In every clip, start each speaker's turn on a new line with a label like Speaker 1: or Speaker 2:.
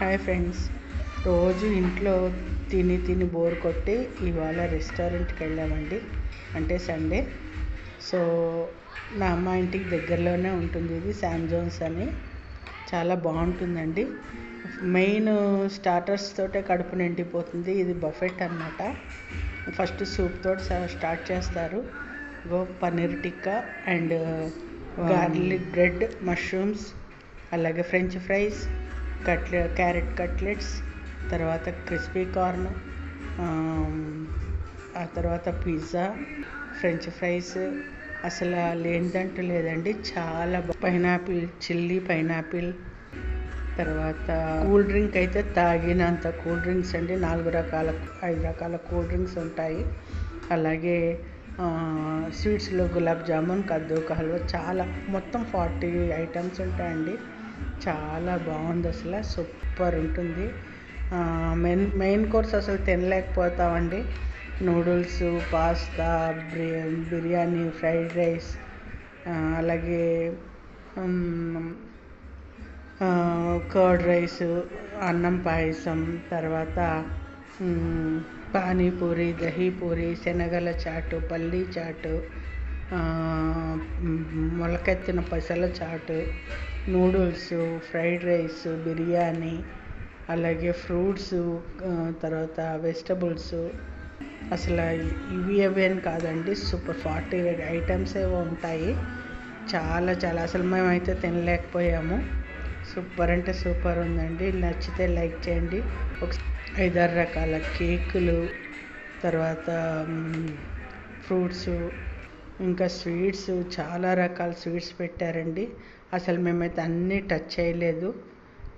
Speaker 1: Hi friends, రోజు ఇంట్లో తిని తిని బోర్ కొట్టి ఇవాళ రెస్టారెంట్కి వెళ్ళామండి. అంటే సండే. సో మా ఇంటికి దగ్గరలోనే ఉంటుంది ఇది, శామ్ జోన్స్ అని. చాలా బాగుంటుందండి. మెయిన్ స్టార్టర్స్ తోటే కడుపు నిండిపోతుంది. ఇది బఫెట్ అన్నమాట. ఫస్ట్ సూప్ తోటి స్టార్ట్ చేస్తారు. Paneer tikka and garlic bread, mushrooms, అలాగే ఫ్రెంచ్ ఫ్రైస్, క్యారెట్ కట్లెట్స్, తర్వాత క్రిస్పీ కార్న్, ఆ తర్వాత పిజ్జా, ఫ్రెంచ్ ఫ్రైస్. అసలు లేనిదంటూ లేదండి. చాలా పైనాపిల్, చిల్లీ పైనాపిల్. తర్వాత కూల్ డ్రింక్ అయితే తాగినంత కూల్ డ్రింక్స్ అండి. 5 రకాల కూల్ డ్రింక్స్ ఉంటాయి. అలాగే స్వీట్స్లో గులాబ్ జామున్, కద్దు కా హల్వా, చాలా మొత్తం 40 ఐటమ్స్ ఉంటాయండి. చాలా బాగుంది, అసలు సూపర్ ఉంటుంది. మెయిన్ కోర్స్ అసలు తినలేకపోతామండి. Noodles, pasta, biryani, fried rice, అలాగే కర్డ్ రైస్, అన్నం పాయసం, తర్వాత పానీపూరి, దహీపూరి, శనగల చాటు, పల్లీ చాటు, మొలకెత్తిన పెసల చాటు, నూడిల్స్, ఫ్రైడ్ రైస్, బిర్యానీ, అలాగే ఫ్రూట్స్, తర్వాత వెజిటబుల్స్. అసలు ఇవి అని కాదండి, సూపర్ 40 ఐటమ్స్ ఏవో ఉంటాయి. చాలా అసలు మేమైతే తినలేకపోయాము. సూపర్ అంటే సూపర్ ఉందండి. నచ్చితే లైక్ చేయండి. 5-6 రకాల కేకులు, తర్వాత ఫ్రూట్స్, ఇంకా స్వీట్స్, చాలా రకాల స్వీట్స్ పెట్టారండి. అసలు మేమైతే అన్నీ టచ్ చేయలేదు.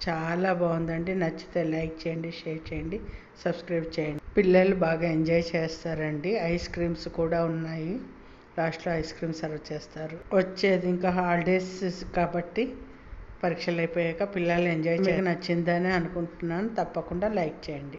Speaker 1: చాలా బాగుందండి. నచ్చితే లైక్ చేయండి, షేర్ చేయండి, సబ్స్క్రైబ్ చేయండి. పిల్లలు బాగా ఎంజాయ్ చేస్తారండి. ఐస్ క్రీమ్స్ కూడా ఉన్నాయి. లాస్ట్లో ఐస్ క్రీమ్ సర్వ్ చేస్తారు. వచ్చేది ఇంకా హాలిడేస్ కాబట్టి, పరీక్షలు అయిపోయాక పిల్లలు ఎంజాయ్ చేయడానికి నచ్చిందని అనుకుంటున్నాను. తప్పకుండా లైక్ చేయండి.